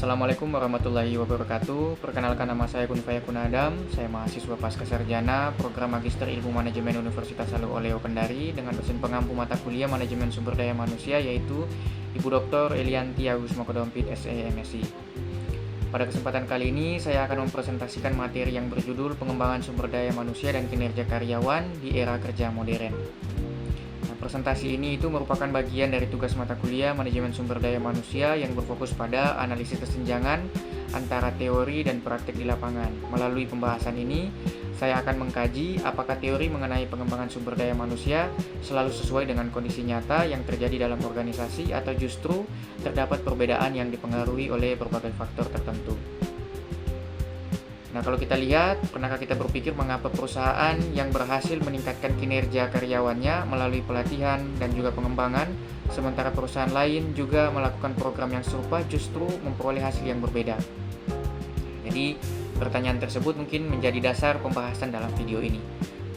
Assalamualaikum warahmatullahi wabarakatuh. Perkenalkan, nama saya Kunfayakun Adam. Saya mahasiswa Pascasarjana Program Magister Ilmu Manajemen Universitas Halu Oleo Kendari dengan dosen pengampu mata kuliah Manajemen Sumber Daya Manusia, yaitu Ibu Dr. Elianti Agus Mokodompit SE MSI. Pada kesempatan kali ini saya akan mempresentasikan materi yang berjudul Pengembangan Sumber Daya Manusia dan Kinerja Karyawan di Era Kerja Modern. Presentasi ini itu merupakan bagian dari tugas mata kuliah Manajemen Sumber Daya Manusia yang berfokus pada analisis kesenjangan antara teori dan praktik di lapangan. Melalui pembahasan ini, saya akan mengkaji apakah teori mengenai pengembangan sumber daya manusia selalu sesuai dengan kondisi nyata yang terjadi dalam organisasi atau justru terdapat perbedaan yang dipengaruhi oleh berbagai faktor tertentu. Nah, kalau kita lihat, pernahkah kita berpikir mengapa perusahaan yang berhasil meningkatkan kinerja karyawannya melalui pelatihan dan juga pengembangan, sementara perusahaan lain juga melakukan program yang serupa justru memperoleh hasil yang berbeda? Jadi, pertanyaan tersebut mungkin menjadi dasar pembahasan dalam video ini.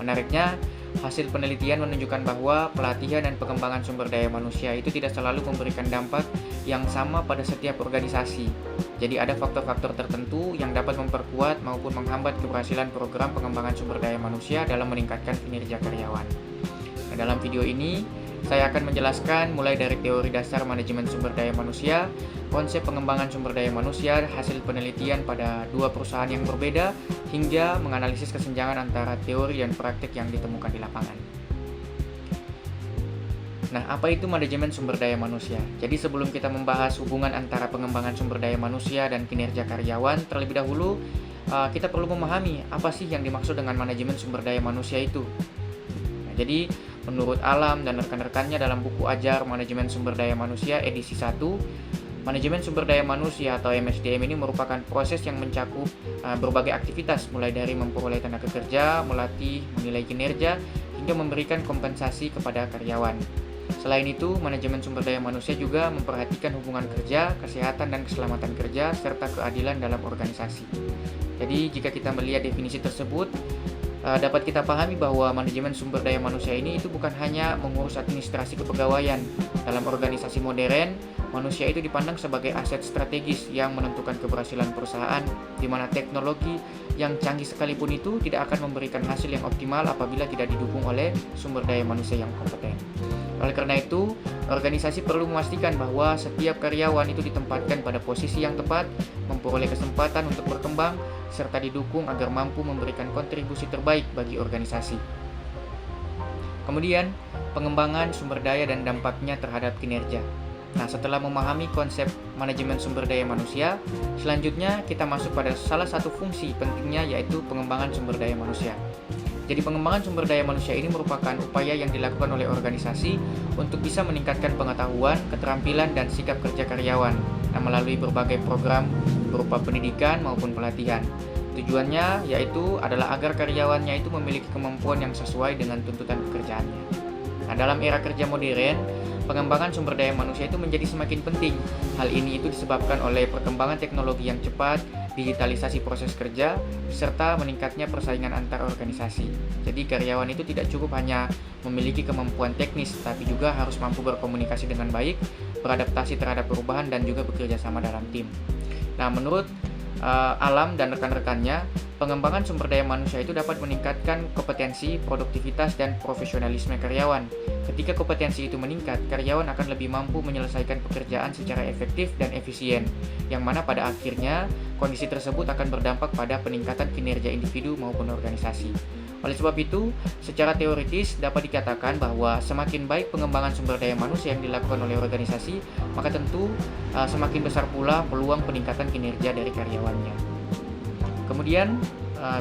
Menariknya, hasil penelitian menunjukkan bahwa pelatihan dan pengembangan sumber daya manusia itu tidak selalu memberikan dampak yang sama pada setiap organisasi. Jadi ada faktor-faktor tertentu yang dapat memperkuat maupun menghambat keberhasilan program pengembangan sumber daya manusia dalam meningkatkan kinerja karyawan. Nah, dalam video ini, saya akan menjelaskan mulai dari teori dasar manajemen sumber daya manusia, konsep pengembangan sumber daya manusia, hasil penelitian pada dua perusahaan yang berbeda, hingga menganalisis kesenjangan antara teori dan praktik yang ditemukan di lapangan. Nah, apa itu manajemen sumber daya manusia? Jadi sebelum kita membahas hubungan antara pengembangan sumber daya manusia dan kinerja karyawan, terlebih dahulu kita perlu memahami apa sih yang dimaksud dengan manajemen sumber daya manusia itu. Nah, jadi menurut Alam dan rekan-rekannya dalam buku Ajar Manajemen Sumber Daya Manusia edisi 1, manajemen sumber daya manusia atau MSDM ini merupakan proses yang mencakup berbagai aktivitas, mulai dari memperoleh tenaga kerja, melatih, menilai kinerja, hingga memberikan kompensasi kepada karyawan. Selain itu, manajemen sumber daya manusia juga memperhatikan hubungan kerja, kesehatan dan keselamatan kerja, serta keadilan dalam organisasi. Jadi, jika kita melihat definisi tersebut, dapat kita pahami bahwa manajemen sumber daya manusia ini itu bukan hanya mengurus administrasi kepegawaian. Dalam organisasi modern, manusia itu dipandang sebagai aset strategis yang menentukan keberhasilan perusahaan, di mana teknologi yang canggih sekalipun itu tidak akan memberikan hasil yang optimal apabila tidak didukung oleh sumber daya manusia yang kompeten. Oleh karena itu, organisasi perlu memastikan bahwa setiap karyawan itu ditempatkan pada posisi yang tepat, memperoleh kesempatan untuk berkembang, serta didukung agar mampu memberikan kontribusi terbaik bagi organisasi. Kemudian, pengembangan sumber daya dan dampaknya terhadap kinerja. Nah, setelah memahami konsep manajemen sumber daya manusia, selanjutnya kita masuk pada salah satu fungsi pentingnya, yaitu pengembangan sumber daya manusia. Jadi pengembangan sumber daya manusia ini merupakan upaya yang dilakukan oleh organisasi untuk bisa meningkatkan pengetahuan, keterampilan, dan sikap kerja karyawan melalui berbagai program berupa pendidikan maupun pelatihan. Tujuannya yaitu adalah agar karyawannya itu memiliki kemampuan yang sesuai dengan tuntutan pekerjaannya. Nah, dalam era kerja modern, pengembangan sumber daya manusia itu menjadi semakin penting. Hal ini itu disebabkan oleh perkembangan teknologi yang cepat, digitalisasi proses kerja, serta meningkatnya persaingan antar organisasi. Jadi karyawan itu tidak cukup hanya memiliki kemampuan teknis, tapi juga harus mampu berkomunikasi dengan baik, beradaptasi terhadap perubahan, dan juga bekerja sama dalam tim. Nah, menurut Alam dan rekan-rekannya, pengembangan sumber daya manusia itu dapat meningkatkan kompetensi, produktivitas, dan profesionalisme karyawan. Ketika kompetensi itu meningkat, karyawan akan lebih mampu menyelesaikan pekerjaan secara efektif dan efisien, yang mana pada akhirnya kondisi tersebut akan berdampak pada peningkatan kinerja individu maupun organisasi. Oleh sebab itu, secara teoritis dapat dikatakan bahwa semakin baik pengembangan sumber daya manusia yang dilakukan oleh organisasi, maka tentu semakin besar pula peluang peningkatan kinerja dari karyawannya. Kemudian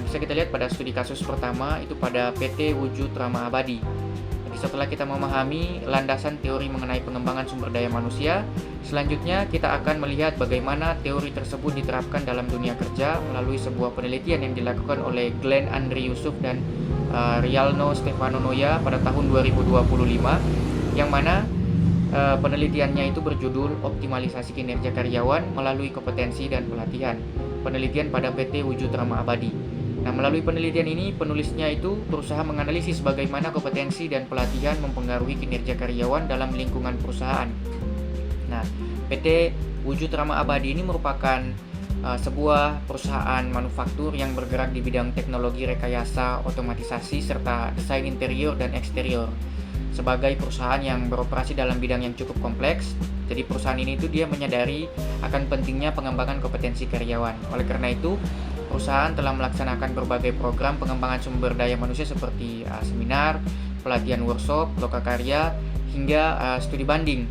bisa kita lihat pada studi kasus pertama itu pada PT Wujud Rama Abadi. Jadi setelah kita memahami landasan teori mengenai pengembangan sumber daya manusia, selanjutnya kita akan melihat bagaimana teori tersebut diterapkan dalam dunia kerja melalui sebuah penelitian yang dilakukan oleh Glenn Andri Yusuf dan Rialno Stefano Noya pada tahun 2025, yang mana penelitiannya itu berjudul Optimalisasi Kinerja Karyawan Melalui Kompetensi dan Pelatihan. Penelitian pada PT Wujud Rama Abadi. Nah, melalui penelitian ini, penulisnya itu berusaha menganalisis bagaimana kompetensi dan pelatihan mempengaruhi kinerja karyawan dalam lingkungan perusahaan. Nah, PT Wujud Ramah Abadi ini merupakan sebuah perusahaan manufaktur yang bergerak di bidang teknologi rekayasa, otomatisasi, serta desain interior dan eksterior. Sebagai perusahaan yang beroperasi dalam bidang yang cukup kompleks, jadi perusahaan ini dia menyadari akan pentingnya pengembangan kompetensi karyawan. Oleh karena itu, perusahaan telah melaksanakan berbagai program pengembangan sumber daya manusia seperti seminar, pelatihan workshop, lokakarya, hingga studi banding.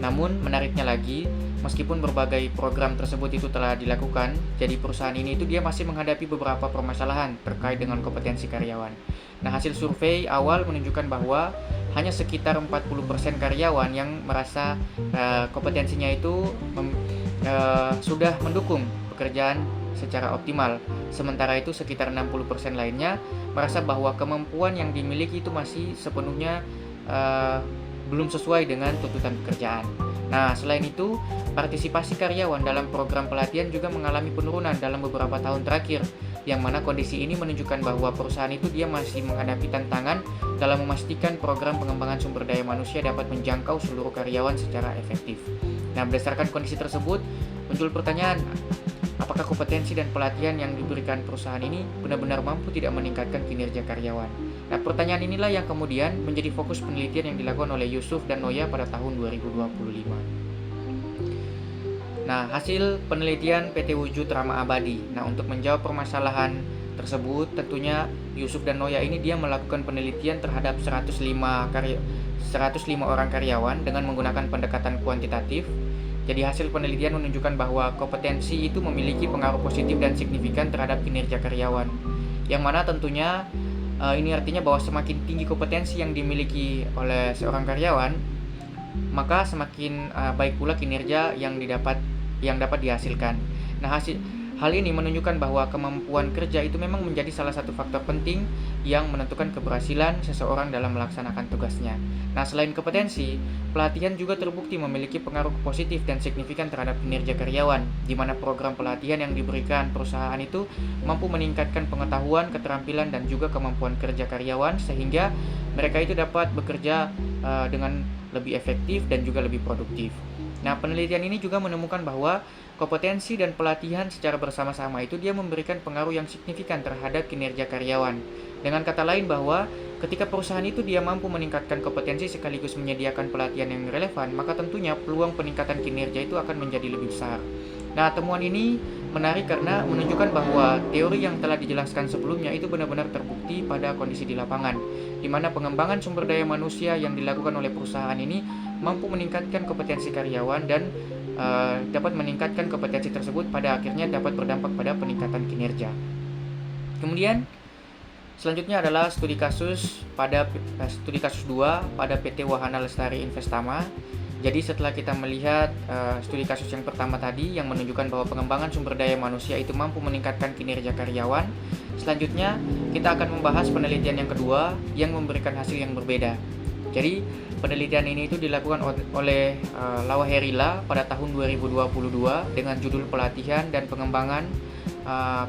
Namun menariknya lagi, meskipun berbagai program tersebut itu telah dilakukan, jadi perusahaan ini dia masih menghadapi beberapa permasalahan terkait dengan kompetensi karyawan. Nah, hasil survei awal menunjukkan bahwa hanya sekitar 40% karyawan yang merasa kompetensinya itu sudah mendukung pekerjaan secara optimal. Sementara itu sekitar 60% lainnya merasa bahwa kemampuan yang dimiliki itu masih sepenuhnya belum sesuai dengan tuntutan pekerjaan. Nah, selain itu, partisipasi karyawan dalam program pelatihan juga mengalami penurunan dalam beberapa tahun terakhir, yang mana kondisi ini menunjukkan bahwa perusahaan itu dia masih menghadapi tantangan dalam memastikan program pengembangan sumber daya manusia dapat menjangkau seluruh karyawan secara efektif. Nah, berdasarkan kondisi tersebut, muncul pertanyaan, apakah kompetensi dan pelatihan yang diberikan perusahaan ini benar-benar mampu tidak meningkatkan kinerja karyawan? Nah, pertanyaan inilah yang kemudian menjadi fokus penelitian yang dilakukan oleh Yusuf dan Noya pada tahun 2025. Nah, hasil penelitian PT Wujud Ramah Abadi. Nah, untuk menjawab permasalahan tersebut, tentunya Yusuf dan Noya ini dia melakukan penelitian terhadap 105 orang karyawan dengan menggunakan pendekatan kuantitatif. Jadi hasil penelitian menunjukkan bahwa kompetensi itu memiliki pengaruh positif dan signifikan terhadap kinerja karyawan. Yang mana tentunya ini artinya bahwa semakin tinggi kompetensi yang dimiliki oleh seorang karyawan, maka semakin baik pula kinerja yang dapat dihasilkan. Nah, hal ini menunjukkan bahwa kemampuan kerja itu memang menjadi salah satu faktor penting yang menentukan keberhasilan seseorang dalam melaksanakan tugasnya. Nah, selain kompetensi, pelatihan juga terbukti memiliki pengaruh positif dan signifikan terhadap kinerja karyawan, di mana program pelatihan yang diberikan perusahaan itu mampu meningkatkan pengetahuan, keterampilan, dan juga kemampuan kerja karyawan sehingga mereka itu dapat bekerja dengan lebih efektif dan juga lebih produktif. Nah, penelitian ini juga menemukan bahwa kompetensi dan pelatihan secara bersama-sama itu dia memberikan pengaruh yang signifikan terhadap kinerja karyawan. Dengan kata lain bahwa ketika perusahaan itu dia mampu meningkatkan kompetensi sekaligus menyediakan pelatihan yang relevan, maka tentunya peluang peningkatan kinerja itu akan menjadi lebih besar. Nah, temuan ini menarik karena menunjukkan bahwa teori yang telah dijelaskan sebelumnya itu benar-benar terbukti pada kondisi di lapangan, di mana pengembangan sumber daya manusia yang dilakukan oleh perusahaan ini mampu meningkatkan kompetensi karyawan dan dapat meningkatkan kompetensi tersebut pada akhirnya dapat berdampak pada peningkatan kinerja. Kemudian selanjutnya adalah studi kasus 2 pada PT Wahana Lestari Investama. Jadi setelah kita melihat studi kasus yang pertama tadi yang menunjukkan bahwa pengembangan sumber daya manusia itu mampu meningkatkan kinerja karyawan, selanjutnya kita akan membahas penelitian yang kedua yang memberikan hasil yang berbeda. Jadi penelitian ini itu dilakukan oleh Lawaherila pada tahun 2022 dengan judul pelatihan dan pengembangan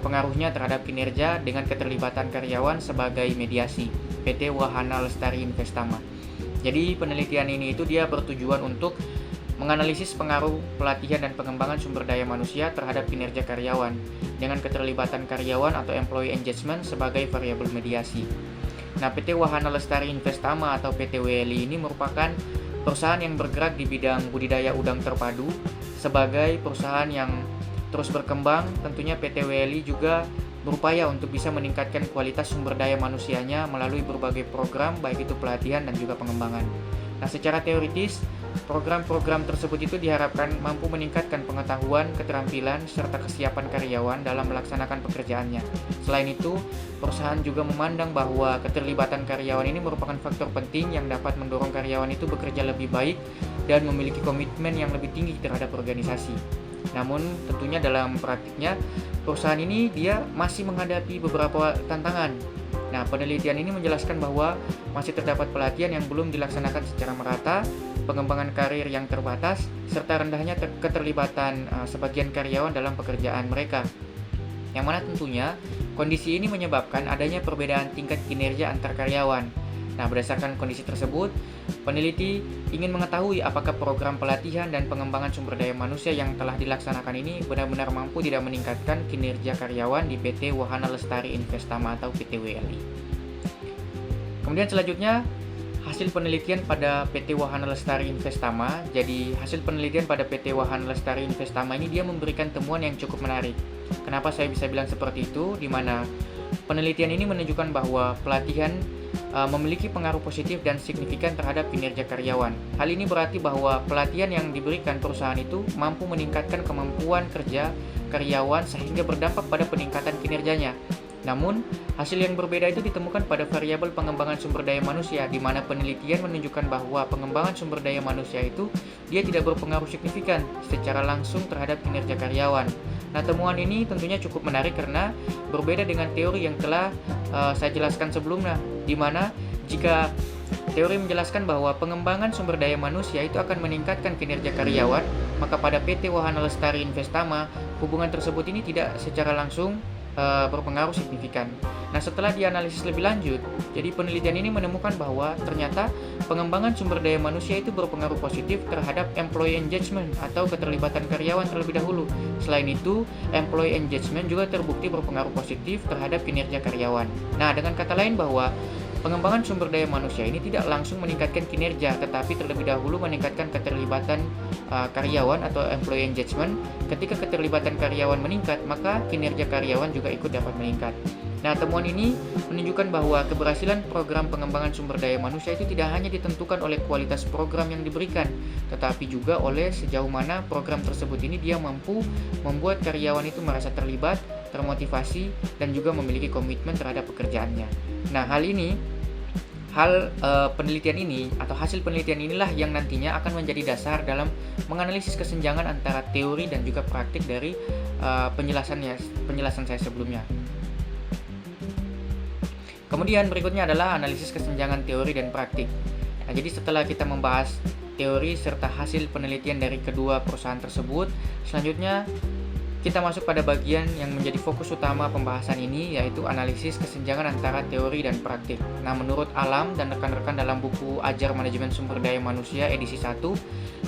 pengaruhnya terhadap kinerja dengan keterlibatan karyawan sebagai mediasi, PT Wahana Lestari Investama. Jadi penelitian ini itu dia bertujuan untuk menganalisis pengaruh pelatihan dan pengembangan sumber daya manusia terhadap kinerja karyawan dengan keterlibatan karyawan atau employee engagement sebagai variabel mediasi. Nah, PT Wahana Lestari Investama atau PT WLI ini merupakan perusahaan yang bergerak di bidang budidaya udang terpadu. Sebagai perusahaan yang terus berkembang, tentunya PT WLI juga berupaya untuk bisa meningkatkan kualitas sumber daya manusianya melalui berbagai program, baik itu pelatihan dan juga pengembangan. Nah, secara teoritis, program-program tersebut itu diharapkan mampu meningkatkan pengetahuan, keterampilan, serta kesiapan karyawan dalam melaksanakan pekerjaannya. Selain itu, perusahaan juga memandang bahwa keterlibatan karyawan ini merupakan faktor penting yang dapat mendorong karyawan itu bekerja lebih baik dan memiliki komitmen yang lebih tinggi terhadap organisasi. Namun tentunya dalam praktiknya perusahaan ini dia masih menghadapi beberapa tantangan. Nah, penelitian ini menjelaskan bahwa masih terdapat pelatihan yang belum dilaksanakan secara merata, pengembangan karir yang terbatas, serta rendahnya keterlibatan sebagian karyawan dalam pekerjaan mereka. Yang mana tentunya kondisi ini menyebabkan adanya perbedaan tingkat kinerja antar karyawan. Nah, berdasarkan kondisi tersebut, peneliti ingin mengetahui apakah program pelatihan dan pengembangan sumber daya manusia yang telah dilaksanakan ini benar-benar mampu tidak meningkatkan kinerja karyawan di PT Wahana Lestari Investama atau PT WLI. Kemudian selanjutnya, hasil penelitian pada PT Wahana Lestari Investama. Jadi, hasil penelitian pada PT Wahana Lestari Investama ini dia memberikan temuan yang cukup menarik. Kenapa saya bisa bilang seperti itu? Di mana penelitian ini menunjukkan bahwa pelatihan memiliki pengaruh positif dan signifikan terhadap kinerja karyawan. Hal ini berarti bahwa pelatihan yang diberikan perusahaan itu mampu meningkatkan kemampuan kerja karyawan sehingga berdampak pada peningkatan kinerjanya. Namun, hasil yang berbeda itu ditemukan pada variabel pengembangan sumber daya manusia, di mana penelitian menunjukkan bahwa pengembangan sumber daya manusia itu dia tidak berpengaruh signifikan secara langsung terhadap kinerja karyawan. Nah, temuan ini tentunya cukup menarik karena berbeda dengan teori yang telah saya jelaskan sebelumnya, di mana jika teori menjelaskan bahwa pengembangan sumber daya manusia itu akan meningkatkan kinerja karyawan, maka pada PT Wahana Lestari Investama, hubungan tersebut ini tidak secara langsung berpengaruh signifikan. Nah, setelah dianalisis lebih lanjut, jadi penelitian ini menemukan bahwa ternyata pengembangan sumber daya manusia itu berpengaruh positif terhadap employee engagement atau keterlibatan karyawan terlebih dahulu. Selain itu, employee engagement juga terbukti berpengaruh positif terhadap kinerja karyawan. Nah, dengan kata lain bahwa pengembangan sumber daya manusia ini tidak langsung meningkatkan kinerja, tetapi terlebih dahulu meningkatkan keterlibatan karyawan atau employee engagement. Ketika keterlibatan karyawan meningkat, maka kinerja karyawan juga ikut dapat meningkat. Nah, temuan ini menunjukkan bahwa keberhasilan program pengembangan sumber daya manusia itu tidak hanya ditentukan oleh kualitas program yang diberikan, tetapi juga oleh sejauh mana program tersebut ini dia mampu membuat karyawan itu merasa terlibat, termotivasi, dan juga memiliki komitmen terhadap pekerjaannya. Nah, penelitian ini atau hasil penelitian inilah yang nantinya akan menjadi dasar dalam menganalisis kesenjangan antara teori dan juga praktik dari penjelasan saya sebelumnya. Kemudian berikutnya adalah analisis kesenjangan teori dan praktik. Nah, jadi setelah kita membahas teori serta hasil penelitian dari kedua perusahaan tersebut, selanjutnya kita masuk pada bagian yang menjadi fokus utama pembahasan ini, yaitu analisis kesenjangan antara teori dan praktik. Nah, menurut Alam dan rekan-rekan dalam buku Ajar Manajemen Sumber Daya Manusia edisi 1,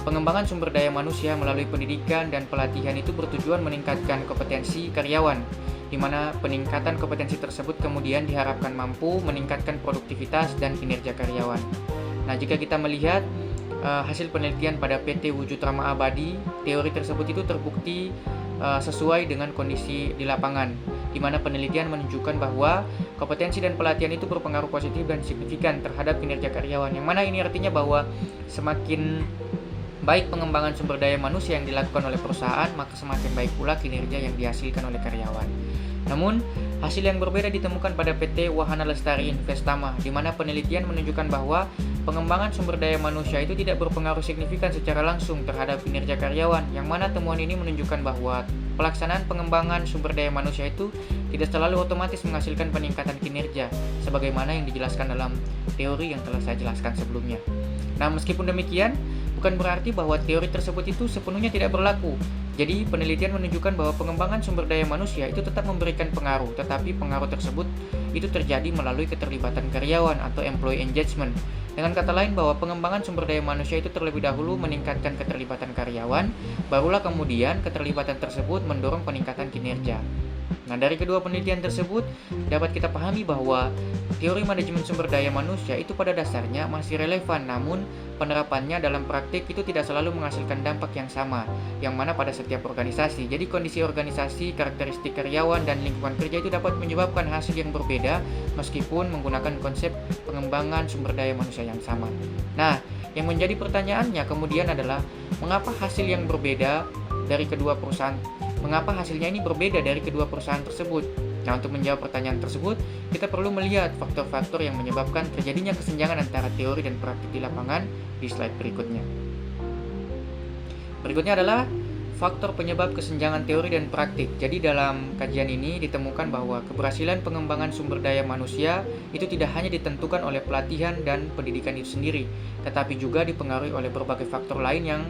pengembangan sumber daya manusia melalui pendidikan dan pelatihan itu bertujuan meningkatkan kompetensi karyawan, di mana peningkatan kompetensi tersebut kemudian diharapkan mampu meningkatkan produktivitas dan kinerja karyawan. Nah, jika kita melihat hasil penelitian pada PT Wujud Rama Abadi, teori tersebut itu terbukti sesuai dengan kondisi di lapangan, di mana penelitian menunjukkan bahwa kompetensi dan pelatihan itu berpengaruh positif dan signifikan terhadap kinerja karyawan, yang mana ini artinya bahwa semakin baik pengembangan sumber daya manusia yang dilakukan oleh perusahaan, maka semakin baik pula kinerja yang dihasilkan oleh karyawan. Namun, hasil yang berbeda ditemukan pada PT Wahana Lestari Investama, di mana penelitian menunjukkan bahwa pengembangan sumber daya manusia itu tidak berpengaruh signifikan secara langsung terhadap kinerja karyawan, yang mana temuan ini menunjukkan bahwa pelaksanaan pengembangan sumber daya manusia itu tidak selalu otomatis menghasilkan peningkatan kinerja, sebagaimana yang dijelaskan dalam teori yang telah saya jelaskan sebelumnya. Nah, meskipun demikian, bukan berarti bahwa teori tersebut itu sepenuhnya tidak berlaku. Jadi, penelitian menunjukkan bahwa pengembangan sumber daya manusia itu tetap memberikan pengaruh, tetapi pengaruh tersebut itu terjadi melalui keterlibatan karyawan atau employee engagement. Dengan kata lain, bahwa pengembangan sumber daya manusia itu terlebih dahulu meningkatkan keterlibatan karyawan, barulah kemudian keterlibatan tersebut mendorong peningkatan kinerja. Nah, dari kedua penelitian tersebut dapat kita pahami bahwa teori manajemen sumber daya manusia itu pada dasarnya masih relevan, namun penerapannya dalam praktik itu tidak selalu menghasilkan dampak yang sama, yang mana pada setiap organisasi. Jadi kondisi organisasi, karakteristik karyawan, dan lingkungan kerja itu dapat menyebabkan hasil yang berbeda meskipun menggunakan konsep pengembangan sumber daya manusia yang sama. Nah, yang menjadi pertanyaannya kemudian adalah mengapa hasil yang berbeda dari kedua perusahaan Mengapa hasilnya ini berbeda dari kedua perusahaan tersebut? Nah, untuk menjawab pertanyaan tersebut, kita perlu melihat faktor-faktor yang menyebabkan terjadinya kesenjangan antara teori dan praktik di lapangan di slide berikutnya. Berikutnya adalah faktor penyebab kesenjangan teori dan praktik. Jadi dalam kajian ini ditemukan bahwa keberhasilan pengembangan sumber daya manusia itu tidak hanya ditentukan oleh pelatihan dan pendidikan itu sendiri, tetapi juga dipengaruhi oleh berbagai faktor lain yang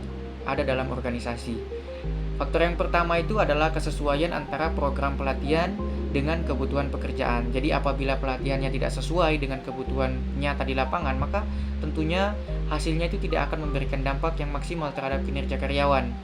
ada dalam organisasi. Faktor yang pertama itu adalah kesesuaian antara program pelatihan, dengan kebutuhan pekerjaan. Jadi apabila pelatihannya tidak sesuai dengan kebutuhan nyata di lapangan, maka tentunya hasilnya itu tidak akan memberikan dampak yang maksimal terhadap kinerja karyawan.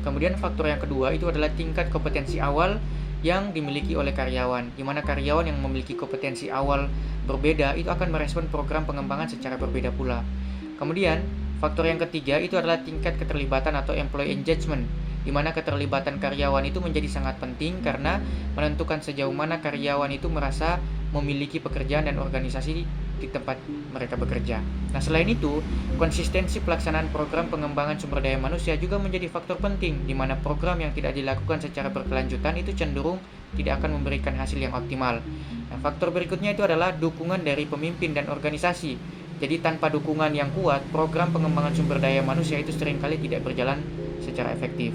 Kemudian faktor yang kedua itu adalah tingkat kompetensi awal yang dimiliki oleh karyawan, di mana karyawan yang memiliki kompetensi awal berbeda itu akan merespon program pengembangan secara berbeda pula. Kemudian, faktor yang ketiga itu adalah tingkat keterlibatan atau employee engagement, di mana keterlibatan karyawan itu menjadi sangat penting karena menentukan sejauh mana karyawan itu merasa memiliki pekerjaan dan organisasi di tempat mereka bekerja. Nah, selain itu, konsistensi pelaksanaan program pengembangan sumber daya manusia juga menjadi faktor penting, di mana program yang tidak dilakukan secara berkelanjutan itu cenderung tidak akan memberikan hasil yang optimal. Nah, faktor berikutnya itu adalah dukungan dari pemimpin dan organisasi. Jadi tanpa dukungan yang kuat, program pengembangan sumber daya manusia itu seringkali tidak berjalan secara efektif.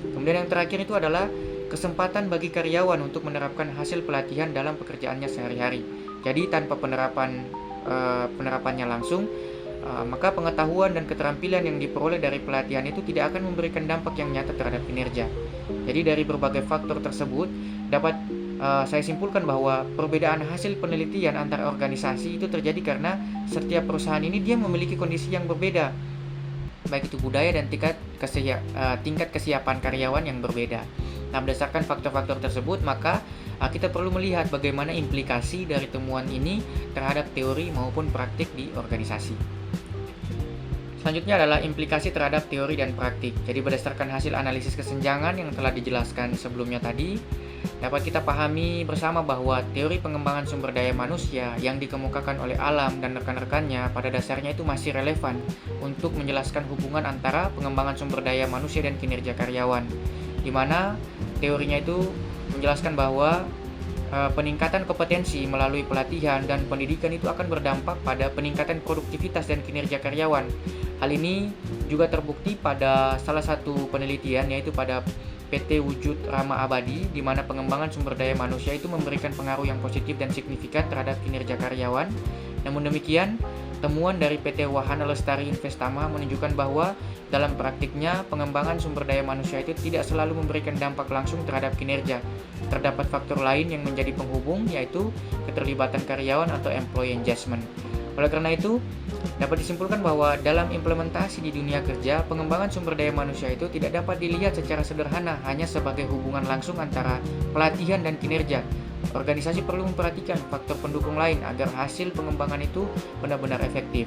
Kemudian yang terakhir itu adalah kesempatan bagi karyawan untuk menerapkan hasil pelatihan dalam pekerjaannya sehari-hari. Jadi tanpa penerapannya langsung, maka pengetahuan dan keterampilan yang diperoleh dari pelatihan itu tidak akan memberikan dampak yang nyata terhadap kinerja. Jadi dari berbagai faktor tersebut dapat saya simpulkan bahwa perbedaan hasil penelitian antar organisasi itu terjadi karena setiap perusahaan ini dia memiliki kondisi yang berbeda, baik itu budaya dan tingkat kesiapan karyawan yang berbeda. Nah, berdasarkan faktor-faktor tersebut, maka kita perlu melihat bagaimana implikasi dari temuan ini terhadap teori maupun praktik di organisasi. Selanjutnya adalah implikasi terhadap teori dan praktik. Jadi berdasarkan hasil analisis kesenjangan yang telah dijelaskan sebelumnya tadi, dapat kita pahami bersama bahwa teori pengembangan sumber daya manusia yang dikemukakan oleh Alam dan rekan-rekannya pada dasarnya itu masih relevan untuk menjelaskan hubungan antara pengembangan sumber daya manusia dan kinerja karyawan, di mana teorinya itu menjelaskan bahwa peningkatan kompetensi melalui pelatihan dan pendidikan itu akan berdampak pada peningkatan produktivitas dan kinerja karyawan. Hal ini juga terbukti pada salah satu penelitian, yaitu pada PT Wujud Rama Abadi, di mana pengembangan sumber daya manusia itu memberikan pengaruh yang positif dan signifikan terhadap kinerja karyawan. Namun demikian, temuan dari PT Wahana Lestari Investama menunjukkan bahwa dalam praktiknya pengembangan sumber daya manusia itu tidak selalu memberikan dampak langsung terhadap kinerja. Terdapat faktor lain yang menjadi penghubung, yaitu keterlibatan karyawan atau employee engagement. Oleh karena itu, dapat disimpulkan bahwa dalam implementasi di dunia kerja, pengembangan sumber daya manusia itu tidak dapat dilihat secara sederhana hanya sebagai hubungan langsung antara pelatihan dan kinerja. Organisasi perlu memperhatikan faktor pendukung lain agar hasil pengembangan itu benar-benar efektif.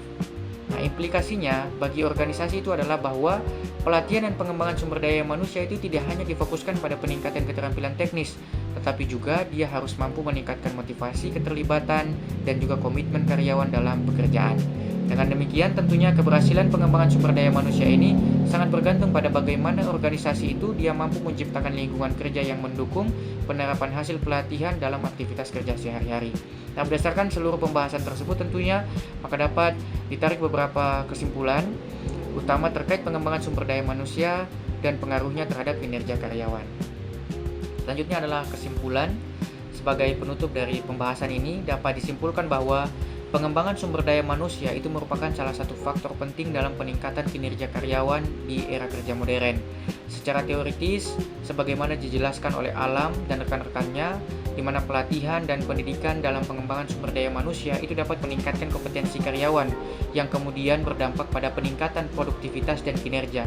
Nah, implikasinya bagi organisasi itu adalah bahwa pelatihan dan pengembangan sumber daya manusia itu tidak hanya difokuskan pada peningkatan keterampilan teknis, tetapi juga dia harus mampu meningkatkan motivasi, keterlibatan, dan juga komitmen karyawan dalam pekerjaan. Dengan demikian, tentunya keberhasilan pengembangan sumber daya manusia ini sangat bergantung pada bagaimana organisasi itu dia mampu menciptakan lingkungan kerja yang mendukung penerapan hasil pelatihan dalam aktivitas kerja sehari-hari. Nah, berdasarkan seluruh pembahasan tersebut tentunya maka dapat ditarik beberapa kesimpulan utama terkait pengembangan sumber daya manusia dan pengaruhnya terhadap kinerja karyawan. Selanjutnya adalah kesimpulan. Sebagai penutup dari pembahasan ini dapat disimpulkan bahwa pengembangan sumber daya manusia itu merupakan salah satu faktor penting dalam peningkatan kinerja karyawan di era kerja modern. Secara teoritis, sebagaimana dijelaskan oleh Alam dan rekan-rekannya, di mana pelatihan dan pendidikan dalam pengembangan sumber daya manusia itu dapat meningkatkan kompetensi karyawan, yang kemudian berdampak pada peningkatan produktivitas dan kinerja.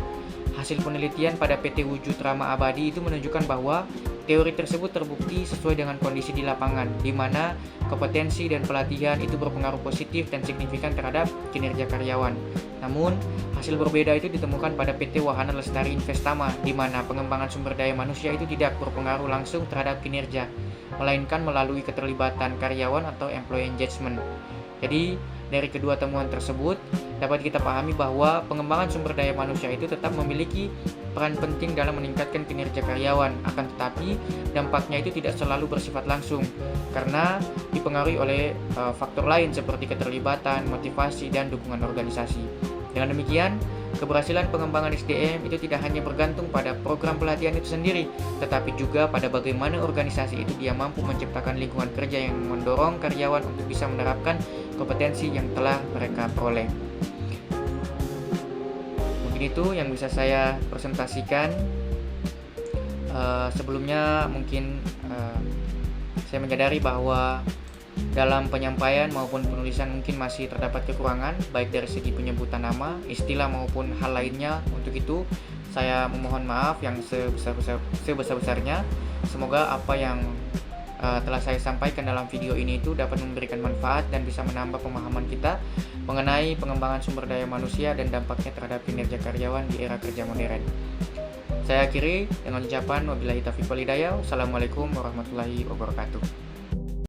Hasil penelitian pada PT Wujud Rama Abadi itu menunjukkan bahwa teori tersebut terbukti sesuai dengan kondisi di lapangan, di mana kompetensi dan pelatihan itu berpengaruh positif dan signifikan terhadap kinerja karyawan. Namun, hasil berbeda itu ditemukan pada PT Wahana Lestari Investama, di mana pengembangan sumber daya manusia itu tidak berpengaruh langsung terhadap kinerja, melainkan melalui keterlibatan karyawan atau employee engagement. Jadi, dari kedua temuan tersebut, dapat kita pahami bahwa pengembangan sumber daya manusia itu tetap memiliki peran penting dalam meningkatkan kinerja karyawan, akan tetapi dampaknya itu tidak selalu bersifat langsung, karena dipengaruhi oleh faktor lain seperti keterlibatan, motivasi, dan dukungan organisasi. Dengan demikian, keberhasilan pengembangan SDM itu tidak hanya bergantung pada program pelatihan itu sendiri, tetapi juga pada bagaimana organisasi itu dia mampu menciptakan lingkungan kerja yang mendorong karyawan untuk bisa menerapkan kompetensi yang telah mereka peroleh. Mungkin itu yang bisa saya presentasikan. Sebelumnya mungkin Saya menyadari bahwa dalam penyampaian maupun penulisan mungkin masih terdapat kekurangan, baik dari segi penyebutan nama, istilah maupun hal lainnya. Untuk itu, saya memohon maaf yang sebesar-besarnya. Semoga apa yang telah saya sampaikan dalam video ini itu dapat memberikan manfaat dan bisa menambah pemahaman kita mengenai pengembangan sumber daya manusia dan dampaknya terhadap kinerja karyawan di era kerja modern. Saya akhiri dengan ucapan wabillahi taufiq wal hidayah. Wassalamualaikum warahmatullahi wabarakatuh.